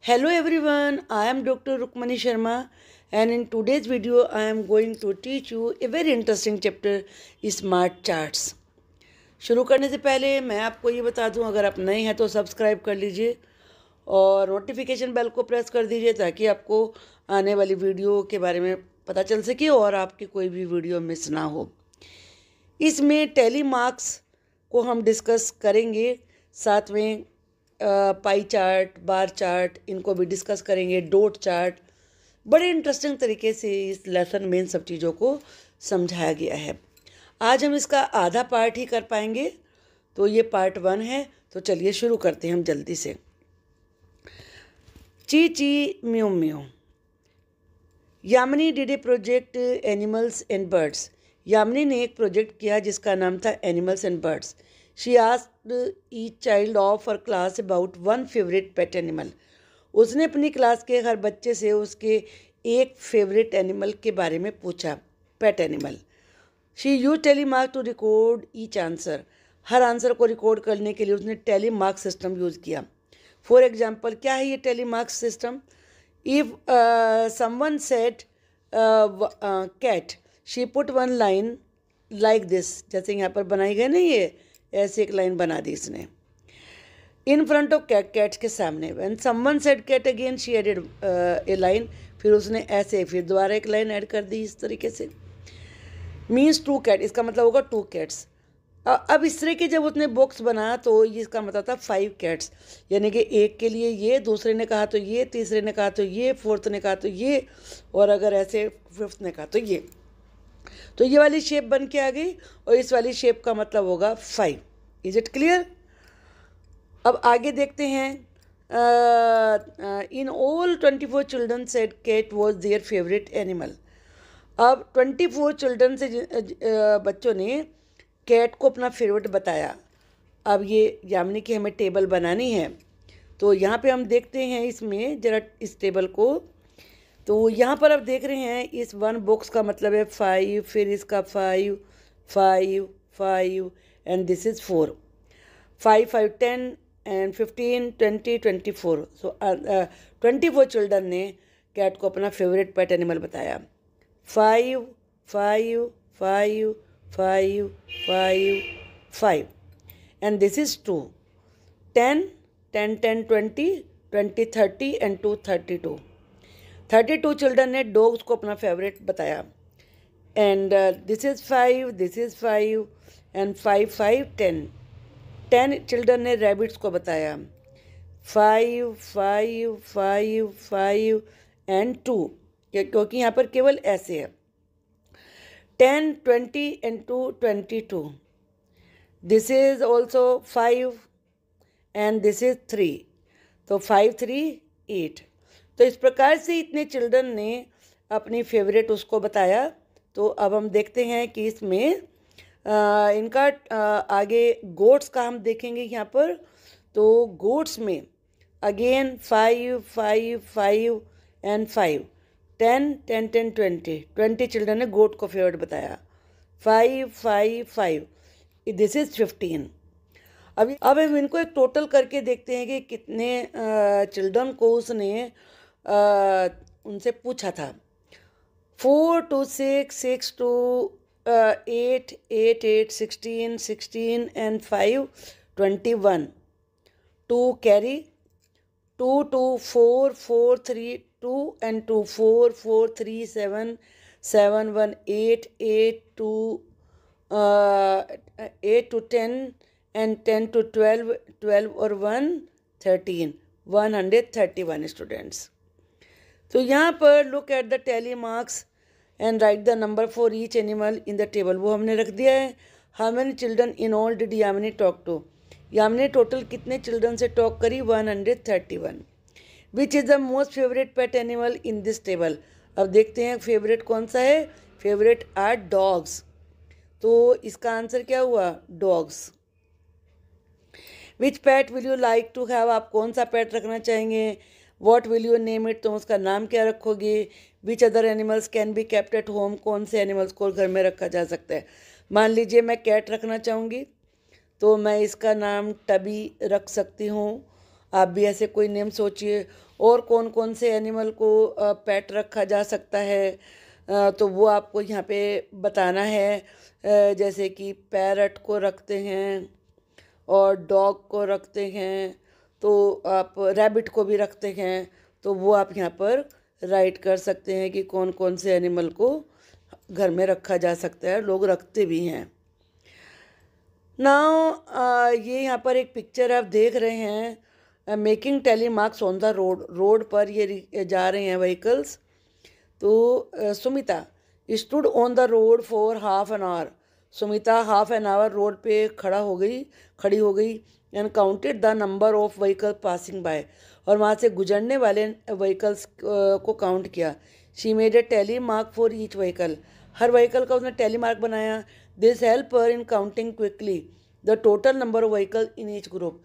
Hello everyone, I am Dr. Rukmani Sharma and in today's video I am going to teach you a very interesting chapter Smart Charts. शुरू करने से पहले मैं आपको ये बता दूं, अगर आप नए हैं तो सब्सक्राइब कर लीजिए और नोटिफिकेशन बेल को प्रेस कर दीजिए ताकि आपको आने वाली वीडियो के बारे में पता चल सके और आपकी कोई भी वीडियो मिस ना हो। इसमें टैली मार्क्स को हम डिस्कस करेंगे, साथ में पाई चार्ट, बार चार्ट, इनको भी डिस्कस करेंगे, डॉट चार्ट। बड़े इंटरेस्टिंग तरीके से इस लेसन में इन सब चीज़ों को समझाया गया है। आज हम इसका आधा पार्ट ही कर पाएंगे, तो ये पार्ट 1 है। तो चलिए शुरू करते हैं हम जल्दी से। ची ची mu mu. Yamini did a project animals and birds. Yamini ने एक प्रोजेक्ट किया जिसका नाम था animals and birds. She asked each child of her class about one favorite pet animal. उसने अपनी क्लास के हर बच्चे से उसके एक फेवरेट एनिमल के बारे में पूछा, pet animal. She used telemark to record each answer. हर आंसर को रिकॉर्ड करने के लिए उसने टेलीमार्क सिस्टम यूज़ किया। फॉर एग्जाम्पल, क्या है ये telemark system? If someone said cat, she put one line like this, जैसे यहाँ पर बनाई गई ना, ये ऐसे एक लाइन बना दी इसने in front of cat, cats के सामने। When someone said cat again she added a line, फिर उसने ऐसे फिर दोबारा एक लाइन ऐड कर दी इस तरीके से। मीन्स 2 कैट, इसका मतलब होगा 2 कैट्स। अब इस तरह के जब उसने बॉक्स बनाया तो ये इसका मतलब था 5 कैट्स, यानी कि एक के लिए ये, दूसरे ने कहा तो ये, तीसरे ने कहा तो ये, फोर्थ ने कहा तो ये, और अगर ऐसे फिफ्थ ने कहा तो ये। तो ये वाली शेप बन के आ गई और इस वाली शेप का मतलब होगा 5। Is it clear? अब आगे देखते हैं। In all 24 children said cat was their favourite animal. अब 24 चिल्ड्रन से बच्चों ने कैट को अपना फेवरेट बताया। अब ये यामिनी की हमें टेबल बनानी है, तो यहाँ पे हम देखते हैं इसमें जरा इस टेबल को। तो यहाँ पर आप देख रहे हैं इस 1 बॉक्स का मतलब है 5, फिर इसका 5, 5, 5 and this is 4। 5, 5, 10 and 15, 20, 24। So 24 children ने कैट को अपना फेवरेट पेट एनिमल बताया। 5, 5, 5, 5, 5, 5 and this is 2। 10, 10, 10, 20, 20, 30 and 2, 32। 32 children ने डॉग्स को अपना फेवरेट बताया। And this is 5, this is 5 and 5, 5, 10। 10 children ने रैबिट्स को बताया। 5, 5, 5, 5 एंड 2, क्योंकि यहाँ पर केवल ऐसे है। 10, 20 and 2, 22। This is also 5 and this is 3। तो 5, 3, 8। तो इस प्रकार से इतने चिल्ड्रन ने अपनी फेवरेट उसको बताया। तो अब हम देखते हैं कि इसमें इनका आगे गोट्स का हम देखेंगे यहाँ पर। तो गोट्स में अगेन 5, 5, 5 एंड 5। 10, 10, 10, 20। 20 चिल्ड्रन ने गोट को फेवरेट बताया। 5, 5, 5, दिस इज़ 15। अब हम इनको एक टोटल करके देखते हैं कि कितने चिल्ड्रन को उसने उनसे पूछा था। 4 to 6, 6 to 8, 8, 8, 16, 16 and 5, 21। 2 carry, 2 to 4, 4, 3, 2 and 2, 4, 4, 3, 7, 7, 1, 8, 8 to 8 to 10 and 10 to 12, 12 और 1, 13, 131 स्टूडेंट्स। तो यहाँ पर look at the tally marks and write the number for each animal in the table, वो हमने रख दिया है। How many children in all did Yamini talk to? Yamini total कितने चिल्ड्रन से टॉक करी? 131। Which is the most favourite pet animal in this table? अब देखते हैं फेवरेट कौन सा है। फेवरेट आर डॉग्स, तो इसका आंसर क्या हुआ? Dogs. Which pet will you like to have? आप कौन सा पैट रखना चाहेंगे? What will you name it? तो उसका नाम क्या रखोगे? Which other animals can be kept at home? कौन से एनिमल्स को घर में रखा जा सकता है? मान लीजिए मैं कैट रखना चाहूँगी तो मैं इसका नाम टबी रख सकती हूँ। आप भी ऐसे कोई नेम सोचिए। और कौन कौन से एनिमल को पेट रखा जा सकता है, तो वो आपको यहाँ पे बताना है। जैसे कि पैरट को रखते हैं और डॉग को रखते हैं, तो आप रैबिट को भी रखते हैं। तो वो आप यहाँ पर राइट कर सकते हैं कि कौन कौन से एनिमल को घर में रखा जा सकता है, लोग रखते भी हैं। नाउ ये यहाँ पर एक पिक्चर आप देख रहे हैं, making tally marks on the road. Road पर ये जा रहे हैं व्हीकल्स। तो Sumita stood on the road for half an hour. Sumita half an hour road पे खड़ी हो गई and counted the number of vehicle passing by. और वहाँ से गुजरने वाले व्हीकल्स को काउंट किया। She made a tally mark for each vehicle. हर व्हीकल का उसने टेली मार्क बनाया। This help her in counting quickly the total number of vehicle in each group.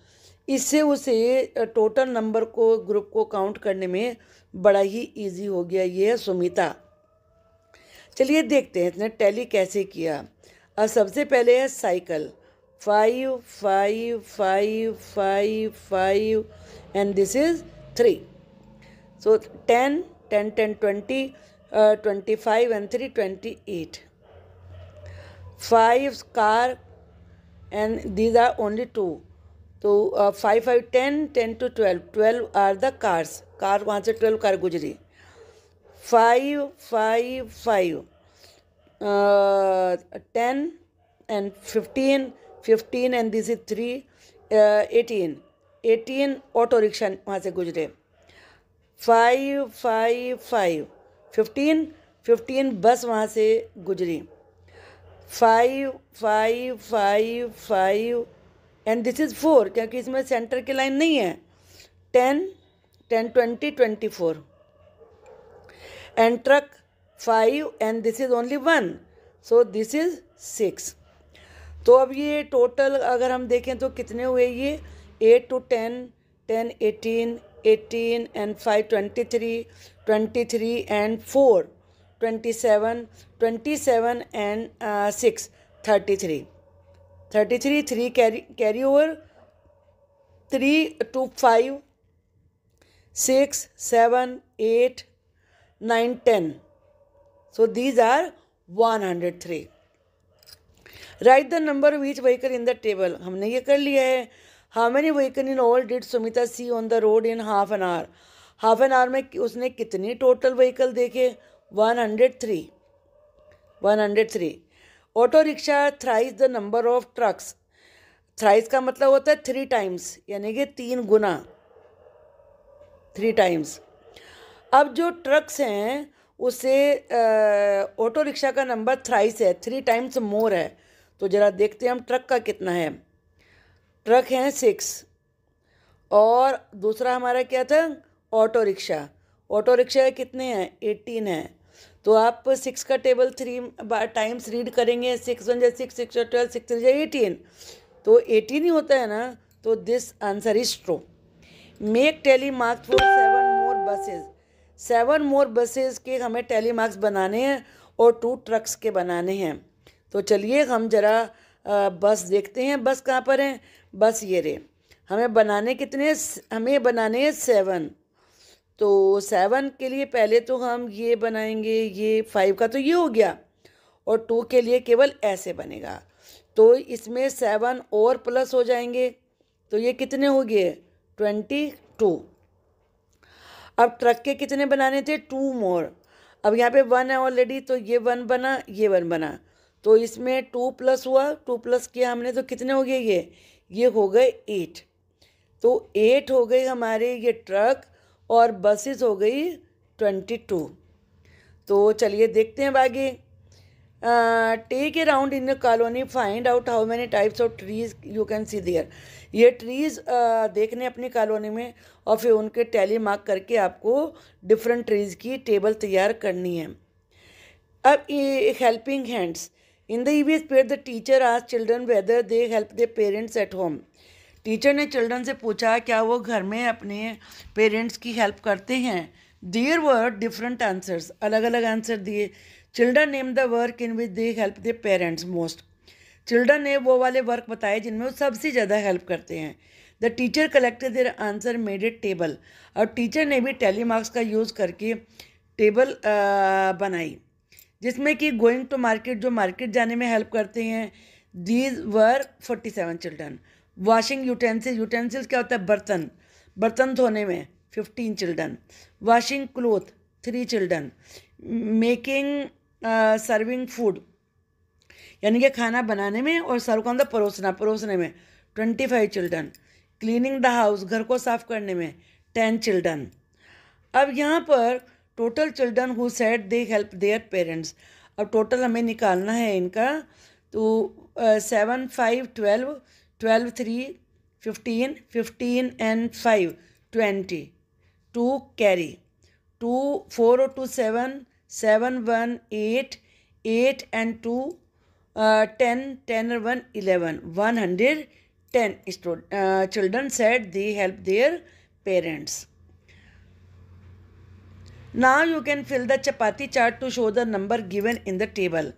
इससे उसे टोटल नंबर को ग्रुप को काउंट करने में बड़ा ही इजी हो गया। ये है सुमिता। चलिए देखते हैं इसने टैली कैसे किया। अब सबसे पहले है cycle. 5 5 5 5 5 and this is 3। So 10 10 10 20 25 and 3 28। 5 car and these are only 2। तो 5 5 10 10 to 12 12 are the cars। Car वहाँ से 12 कार गुजरी। 5 5 5 10 and 15 15 and this is 3 18 18 auto rickshaw वहाँ से गुजरे। 5 5 5 15 15 बस वहाँ से गुजरी। 5 5 5 5 एंड दिस इज़ 4 क्योंकि इसमें सेंटर की लाइन नहीं है। 10 10 20 24 and truck 5 and this is only 1, so this is 6। तो अब ये टोटल अगर हम देखें तो कितने हुए ये 8 to 10 10 18 18 and 5 23 23 and 4 27 27 and 6 33 33 3 carry over 3 to 5 6 7 8 9 10। So these are 103। Write the number of each vehicle in the table. हमने ये कर लिया है। How many vehicle in all did Sumita see on the road in half an hour. Half an hour में उसने कितने total vehicle देखे? 103 103। Auto rickshaw thrice the number of trucks. Thrice का मतलब होता है 3 टाइम्स, यानी कि 3 गुना, 3 टाइम्स। अब जो ट्रक्स हैं उससे ऑटो रिक्शा का नंबर थ्राइस है, 3 टाइम्स मोर है। तो ज़रा देखते हैं हम ट्रक का कितना है। ट्रक हैं 6 और दूसरा हमारा क्या था? Auto rickshaw. ऑटो रिक्शा कितने हैं? 18 हैं। तो आप 6 का टेबल 3 टाइम्स रीड करेंगे। 6 1 6 6 12 6 3 18, तो 18 ही होता है ना। तो this answer is true. Make tally marks for 7 more buses. 7 more buses के हमें टेली मार्क्स बनाने हैं और 2 ट्रक्स के बनाने हैं। तो चलिए हम ज़रा बस देखते हैं। बस कहाँ पर हैं? बस ये रहे। हमें बनाने कितने? हमें बनाने हैं 7। तो 7 के लिए पहले तो हम ये बनाएंगे। ये 5 का तो ये हो गया और 2 के लिए केवल ऐसे बनेगा। तो इसमें 7 और प्लस हो जाएंगे। तो ये कितने हो गए? 22। अब ट्रक के कितने बनाने थे? 2 मोर। अब यहाँ पे 1 है ऑलरेडी, तो ये 1 बना, ये 1 बना। तो इसमें 2 प्लस हुआ, 2 प्लस किया हमने, तो कितने हो गए? ये हो गए 8। तो 8 हो गए हमारे ये ट्रक और बसेस हो गई 22। तो चलिए देखते हैं आगे। Take a round in the colony, find out how many types of trees you can see there. ये ट्रीज़ देखने अपनी कॉलोनी में और फिर उनके टैली मार्क करके आपको डिफरेंट ट्रीज़ की टेबल तैयार करनी है। अब ये helping hands. In the EVS period the teacher asked children whether they help their parents at home. Teacher ने चिल्ड्रन से पूछा क्या वो घर में अपने पेरेंट्स की हेल्प करते हैं। देयर वर डिफरेंट आंसर्स, अलग अलग आंसर दिए। Children name the work in which they help their parents most. Children ने वो वाले वर्क बताए जिनमें वो सबसे ज़्यादा हेल्प करते हैं। The teacher collected their answer made a table. और टीचर ने भी टैली मार्क्स का यूज़ करके टेबल बनाई, जिसमें कि गोइंग टू मार्केट, जो मार्केट जाने में हेल्प करते हैं, these were 47 children. Washing utensils, utensils क्या होता है, बर्तन, बर्तन धोने में 15 children. Washing cloth 3 children. Making serving food, यानी कि खाना बनाने में और सर्व का मतलब परोसने में 25 चिल्ड्रन। क्लीनिंग द हाउस, घर को साफ करने में 10 चिल्ड्रन। अब यहाँ पर total children who said they help their parents, अब टोटल हमें निकालना है इनका। तो 7 5 12, 12 3 15, 15 and 5 20, 2 carry, 2 4 और 2 7, 7 1 8, 8 and 2 10, 10 और 1 11, 110 children said they help their parents. Now you can fill the chapati chart to show the number given in the table.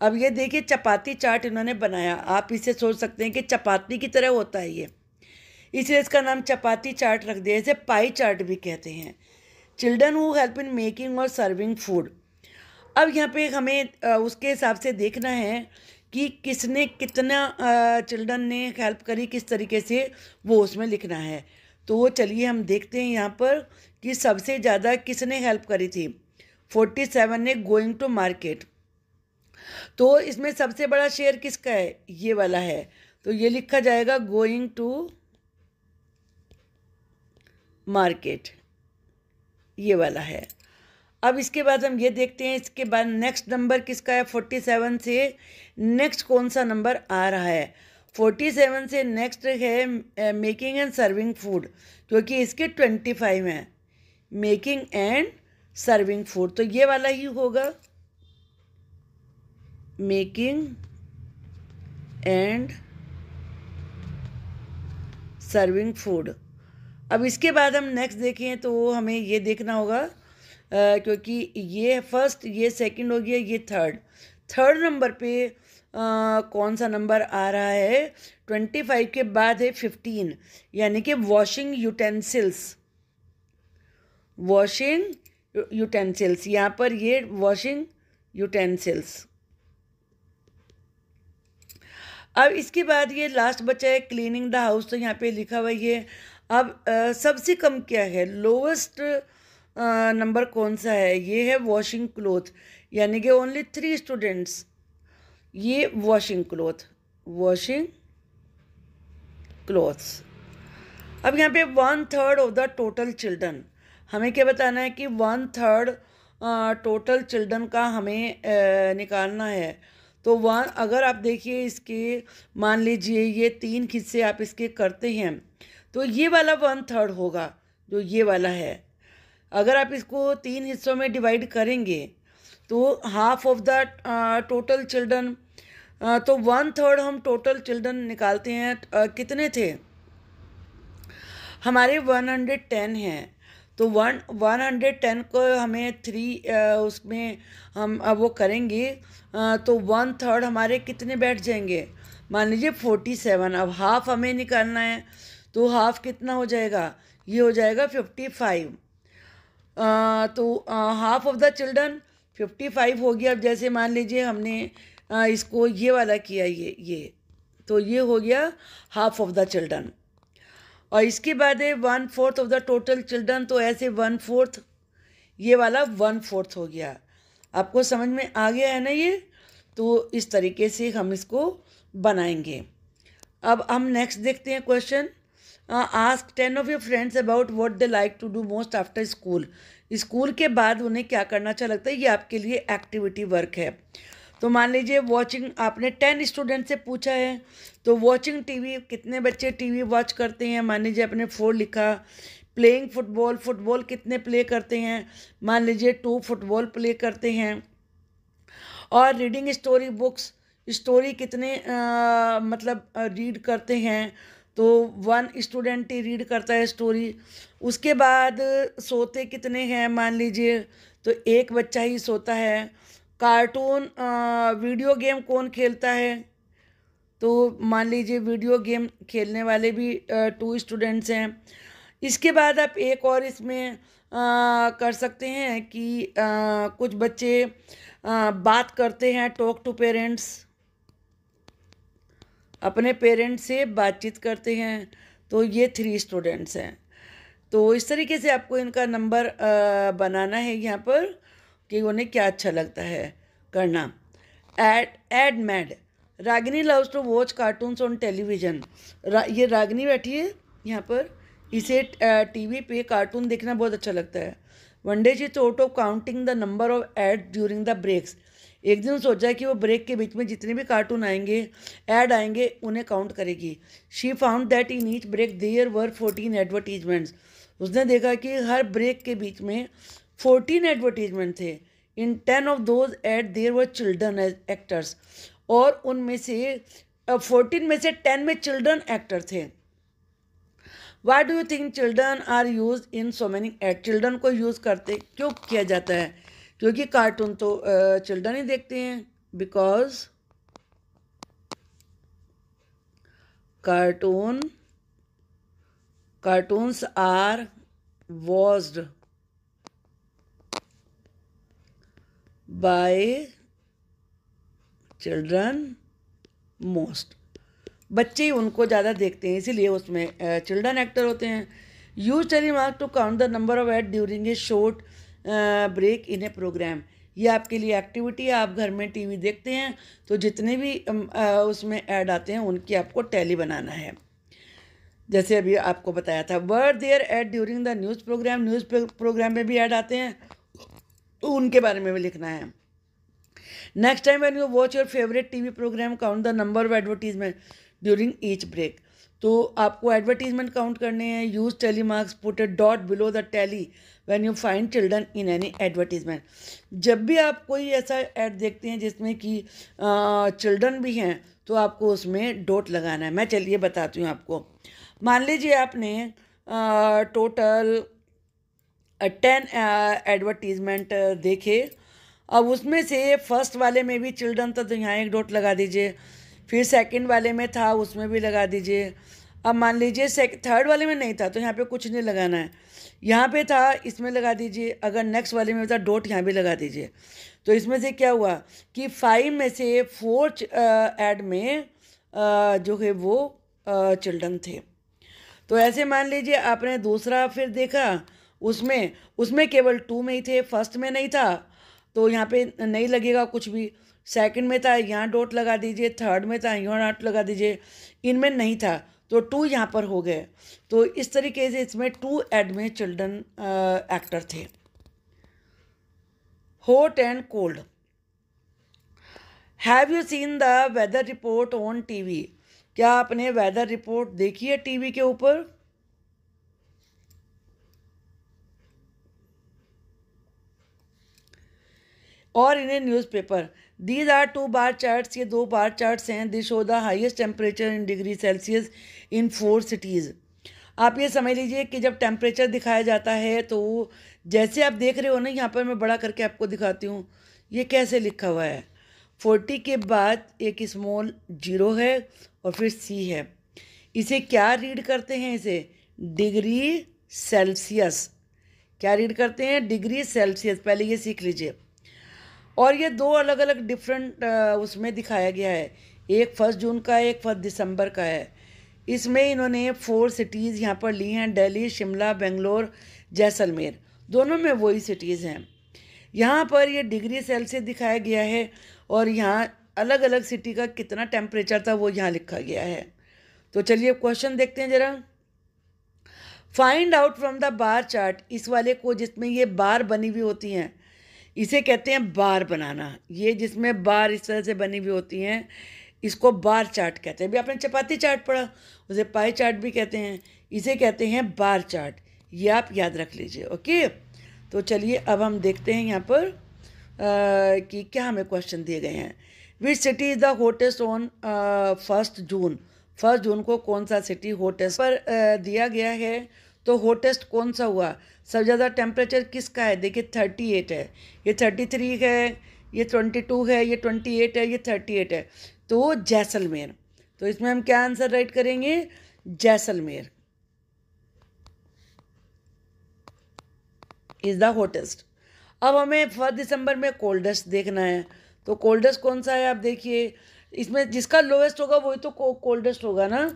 अब ये देखिए चपाती चार्ट इन्होंने बनाया। आप इसे सोच सकते हैं कि चपाती की तरह होता है ये, इसलिए इसका नाम चपाती चार्ट रख दिया। इसे पाई चार्ट भी कहते हैं। Children who help in making और सर्विंग फूड। अब यहाँ पे हमें उसके हिसाब से देखना है कि किसने कितना चिल्ड्रन ने हेल्प करी, किस तरीके से, वो उसमें लिखना है। तो चलिए हम देखते हैं यहाँ पर कि सबसे ज़्यादा किसने हेल्प करी थी। 47 ने गोइंग टू मार्केट, तो इसमें सबसे बड़ा शेयर किसका है, ये वाला है। तो ये लिखा जाएगा गोइंग टू मार्केट, ये वाला है। अब इसके बाद हम ये देखते हैं, इसके बाद नेक्स्ट नंबर किसका है। 47 से नेक्स्ट कौन सा नंबर आ रहा है। 47 से नेक्स्ट है मेकिंग एंड सर्विंग फूड, क्योंकि इसके 25 हैं मेकिंग एंड सर्विंग फूड, तो ये वाला ही होगा मेकिंग एंड सर्विंग फूड। अब इसके बाद हम नेक्स्ट देखें तो हमें ये देखना होगा क्योंकि ये फर्स्ट, ये सेकंड हो गया, ये थर्ड नंबर पे कौन सा नंबर आ रहा है। 25 के बाद है 15, यानी कि वॉशिंग यूटेंसिल्स, वॉशिंग यूटेंसिल्स, यहाँ पर ये वॉशिंग यूटेंसिल्स। अब इसके बाद ये लास्ट बचा है क्लीनिंग द हाउस, तो यहाँ पे लिखा हुआ ये। अब सबसे कम क्या है, लोवेस्ट नंबर कौन सा है, ये है वॉशिंग क्लोथ, यानी कि ओनली 3 स्टूडेंट्स ये वॉशिंग क्लोथ्स। अब यहाँ पे 1/3 ऑफ द टोटल चिल्ड्रन, हमें क्या बताना है कि 1/3 टोटल चिल्ड्रन का हमें निकालना है। तो अगर आप देखिए इसके, मान लीजिए ये 3 हिस्से आप इसके करते हैं, तो ये वाला 1/3 होगा, जो ये वाला है। अगर आप इसको 3 हिस्सों में डिवाइड करेंगे तो half of the total children, तो 1/3 हम टोटल चिल्ड्रन निकालते हैं। कितने थे हमारे, 110 हैं। तो 110 को हमें 3 उसमें हम अब वो करेंगे, तो 1/3 हमारे कितने बैठ जाएंगे, मान लीजिए 47। अब हाफ हमें निकालना है, तो हाफ कितना हो जाएगा, ये हो जाएगा 55। तो हाफ ऑफ द चिल्ड्रन 55 हो गया। अब जैसे मान लीजिए हमने इसको ये वाला किया, ये तो ये हो गया हाफ ऑफ द चिल्ड्रन। और इसके बाद है 1/4 ऑफ द टोटल चिल्ड्रन, तो ऐसे 1/4, ये वाला 1/4 हो गया। आपको समझ में आ गया है ना ये। तो इस तरीके से हम इसको बनाएंगे। अब हम नेक्स्ट देखते हैं question. Ask 10 of your friends about what they like to do most after school. School के बाद उन्हें क्या करना अच्छा लगता है, ये आपके लिए एक्टिविटी वर्क है। तो मान लीजिए वॉचिंग, आपने 10 स्टूडेंट से पूछा है, तो वॉचिंग टीवी, कितने बच्चे टीवी वॉच करते हैं, मान लीजिए आपने 4 लिखा। प्लेइंग फुटबॉल, फुटबॉल कितने प्ले करते हैं, मान लीजिए 2 फुटबॉल प्ले करते हैं। और रीडिंग स्टोरी बुक्स, स्टोरी कितने मतलब रीड करते हैं, तो 1 स्टूडेंट ही रीड करता है स्टोरी। उसके बाद सोते कितने हैं, मान लीजिए तो 1 बच्चा ही सोता है। कार्टून, वीडियो गेम कौन खेलता है, तो मान लीजिए वीडियो गेम खेलने वाले भी 2 स्टूडेंट्स हैं। इसके बाद आप एक और इसमें कर सकते हैं कि कुछ बच्चे बात करते हैं, टॉक टू पेरेंट्स, अपने पेरेंट्स से बातचीत करते हैं। तो ये 3 स्टूडेंट्स हैं। तो इस तरीके से आपको इनका नंबर बनाना है यहाँ पर कि उन्हें क्या अच्छा लगता है करना। Ad mad, Ragini loves to watch cartoons on television. ये रागिनी बैठी है यहाँ पर, इसे टीवी पे कार्टून देखना बहुत अच्छा लगता है। One day she thought of counting the number of ad during the breaks. एक दिन सोचा कि वो ब्रेक के बीच में जितने भी कार्टून आएंगे, ऐड आएंगे, उन्हें काउंट करेगी। She found that in each break there were 14 advertisements. उसने देखा कि हर ब्रेक के बीच में 14 एडवर्टीजमेंट थे। In 10 of those ad there were children actors. और उनमें से 14 में से 10 में चिल्ड्रन एक्टर थे। Why do you think children are use in so many ad? Children को यूज़ करते क्यों किया जाता है? क्योंकि कार्टून तो चिल्ड्रन ही देखते हैं। Because cartoons are watched by children most. बच्चे ही उनको ज़्यादा देखते हैं, इसीलिए उसमें चिल्ड्रन एक्टर होते हैं। Use telemark to count the number of ad during a short break in a program. ये आपके लिए एक्टिविटी है। आप घर में टीवी देखते हैं तो जितने भी उसमें ऐड आते हैं उनकी आपको टैली बनाना है। जैसे अभी आपको बताया था, were there ad during the news programme. News programme में भी ऐड आते हैं तो उनके बारे में भी लिखना है। Next time when you watch your favourite TV programme count the number of advertisement during each break. तो आपको एडवर्टीजमेंट काउंट करने हैं। Use tally marks, put a dot below the tally when you find children in any advertisement. जब भी आप कोई ऐसा add देखते हैं जिसमें कि चिल्ड्रन भी हैं तो आपको उसमें डॉट लगाना है। मैं चलिए बताती हूँ आपको। मान लीजिए आपने टोटल 10 एडवर्टीजमेंट देखे। अब उसमें से फर्स्ट वाले में भी चिल्ड्रन था तो यहाँ एक डॉट लगा दीजिए। फिर सेकंड वाले में था, उसमें भी लगा दीजिए। अब मान लीजिए थर्ड वाले में नहीं था तो यहाँ पे कुछ नहीं लगाना है। यहाँ पे था, इसमें लगा दीजिए। अगर नेक्स्ट वाले में था डॉट, यहाँ भी लगा दीजिए। तो इसमें से क्या हुआ कि 5 में से 4 ऐड में जो है वो चिल्ड्रन थे। तो ऐसे मान लीजिए आपने दूसरा फिर देखा, उसमें केवल 2 में ही थे, फर्स्ट में नहीं था तो यहाँ पे नहीं लगेगा कुछ भी। सेकंड में था, यहाँ डॉट लगा दीजिए। थर्ड में था, यहाँ डॉट लगा दीजिए। इनमें नहीं था तो 2 यहाँ पर हो गए। तो इस तरीके से इसमें 2 ऐड में चिल्ड्रन एक्टर थे। Hot and cold. Have you seen the weather report on TV? क्या आपने वेदर रिपोर्ट देखी है टीवी के ऊपर? और इन्हें newspaper. These are 2 bar charts. ये 2 बार चार्ट्स हैं। This show the highest temperature in degree Celsius in 4 cities. आप ये समझ लीजिए कि जब टेम्परेचर दिखाया जाता है तो जैसे आप देख रहे हो ना, यहाँ पर मैं बड़ा करके आपको दिखाती हूँ। ये कैसे लिखा हुआ है, 40 के बाद एक स्मॉल 0 है और फिर C है। इसे क्या रीड करते हैं? इसे डिग्री सेल्सियस। क्या रीड करते हैं? Degree Celsius. पहले ये सीख लीजिए। और ये 2 अलग अलग डिफरेंट उसमें दिखाया गया है। एक 1 जून का है, एक 1 दिसंबर का है। इसमें इन्होंने 4 सिटीज़ यहाँ पर ली हैं, दिल्ली, शिमला, बेंगलोर, जैसलमेर। दोनों में वही सिटीज़ हैं। यहाँ पर ये डिग्री सेल्सियस दिखाया गया है और यहाँ अलग अलग सिटी का कितना टेम्परेचर था वो यहाँ लिखा गया है। तो चलिए क्वेश्चन देखते हैं ज़रा। Find out from the bar chart. इस वाले को जिसमें ये बार बनी हुई होती हैं इसे कहते हैं बार बनाना। ये जिसमें बार इस तरह से बनी हुई होती हैं इसको बार चार्ट कहते हैं। अभी आपने चपाती चार्ट पढ़ा, उसे पाई चार्ट भी कहते हैं। इसे कहते हैं बार चार्ट। ये आप याद रख लीजिए। ओके, तो चलिए अब हम देखते हैं यहाँ पर कि क्या हमें क्वेश्चन दिए गए हैं। Which city is the hottest on 1 जून? 1 जून को कौन सा सिटी हॉटेस्ट पर दिया गया है? तो हॉटेस्ट कौन सा हुआ? सबसे ज़्यादा टेम्परेचर किसका है? देखिए 38 है, ये 33 है, ये 22 है, ये 28 है, ये 38 है। तो जैसलमेर। तो इसमें हम क्या आंसर राइट करेंगे, जैसलमेर इज़ द हॉटेस्ट। अब हमें 1 दिसंबर में कोल्डेस्ट देखना है, तो कोल्डेस्ट कौन सा है आप देखिए, इसमें जिसका लोएस्ट होगा वही तो कोल्डेस्ट होगा ना।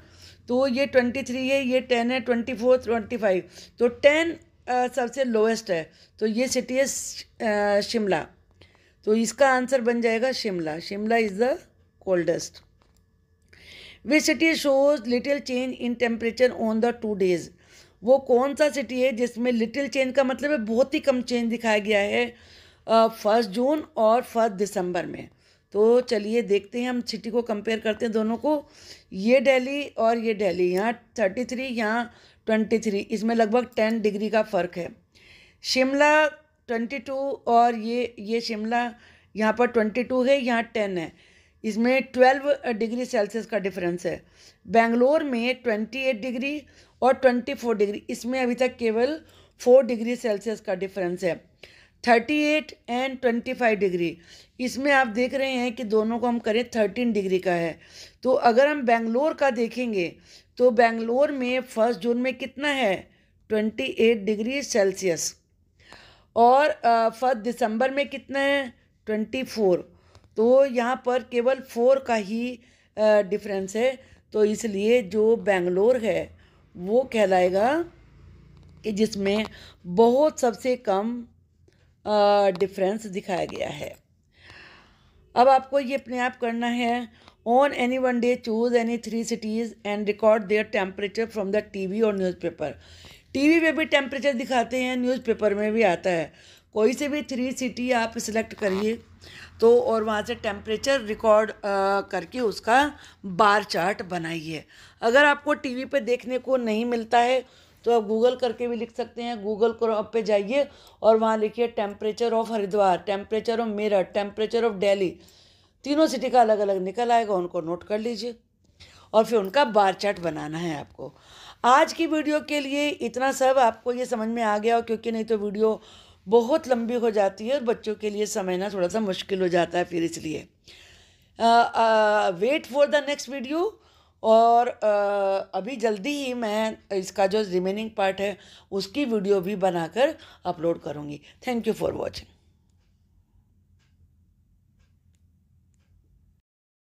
तो ये 23 है, ये 10 है, 24, 25, तो 10 सबसे लोएस्ट है, तो ये सिटी है शिमला, तो इसका आंसर बन जाएगा Shimla. Shimla is the coldest. Which city shows little change in temperature on the 2 days। वो कौन सा सिटी है जिसमें लिटिल चेंज का मतलब है बहुत ही कम चेंज दिखाया गया है 1 जून और 1 दिसंबर में। तो चलिए देखते हैं, हम सिटी को कंपेयर करते हैं दोनों को। ये दिल्ली और ये दिल्ली, यहाँ 33, यहाँ 23, इसमें लगभग 10 डिग्री का फ़र्क है। शिमला 22 और ये शिमला यहाँ पर 22 है, यहाँ 10 है, इसमें 12 डिग्री सेल्सियस का डिफरेंस है। बेंगलोर में 28 डिग्री और 24 डिग्री, इसमें अभी तक केवल 4 डिग्री सेल्सियस का डिफरेंस है। 38 एंड 25 डिग्री, इसमें आप देख रहे हैं कि दोनों को हम करें 13 डिग्री का है। तो अगर हम बेंगलोर का देखेंगे तो बेंगलोर में 1 जून में कितना है, 28 डिग्री सेल्सियस, और 1 दिसंबर में कितना है, 24। तो यहाँ पर केवल 4 का ही डिफरेंस है, तो इसलिए जो बेंगलोर है वो कहलाएगा कि जिसमें बहुत सबसे कम डिफरेंस दिखाया गया है। अब आपको ये अपने आप करना है। On any one day choose any 3 cities and record their temperature from the TV और न्यूज़पेपर। टीवी पे भी टेम्परेचर दिखाते हैं, न्यूज़पेपर में भी आता है। कोई से भी 3 सिटी आप सिलेक्ट करिए तो, और वहाँ से टेम्परेचर रिकॉर्ड करके उसका बार चार्ट बनाइए। अगर आपको टीवी पे देखने को नहीं मिलता है तो आप गूगल करके भी लिख सकते हैं। गूगल क्रोम पे जाइए और वहाँ लिखिए temperature of Haridwar, temperature of Meerut, temperature of Delhi, तीनों सिटी का अलग अलग निकल आएगा, उनको नोट कर लीजिए और फिर उनका बार चार्ट बनाना है आपको। आज की वीडियो के लिए इतना सब, आपको ये समझ में आ गया हो, क्योंकि नहीं तो वीडियो बहुत लंबी हो जाती है और बच्चों के लिए समझना थोड़ा सा मुश्किल हो जाता है, फिर इसलिए wait for the next video. और अभी जल्दी ही मैं इसका जो रिमेनिंग पार्ट है उसकी वीडियो भी बनाकर अपलोड करूँगी। Thank you for watching.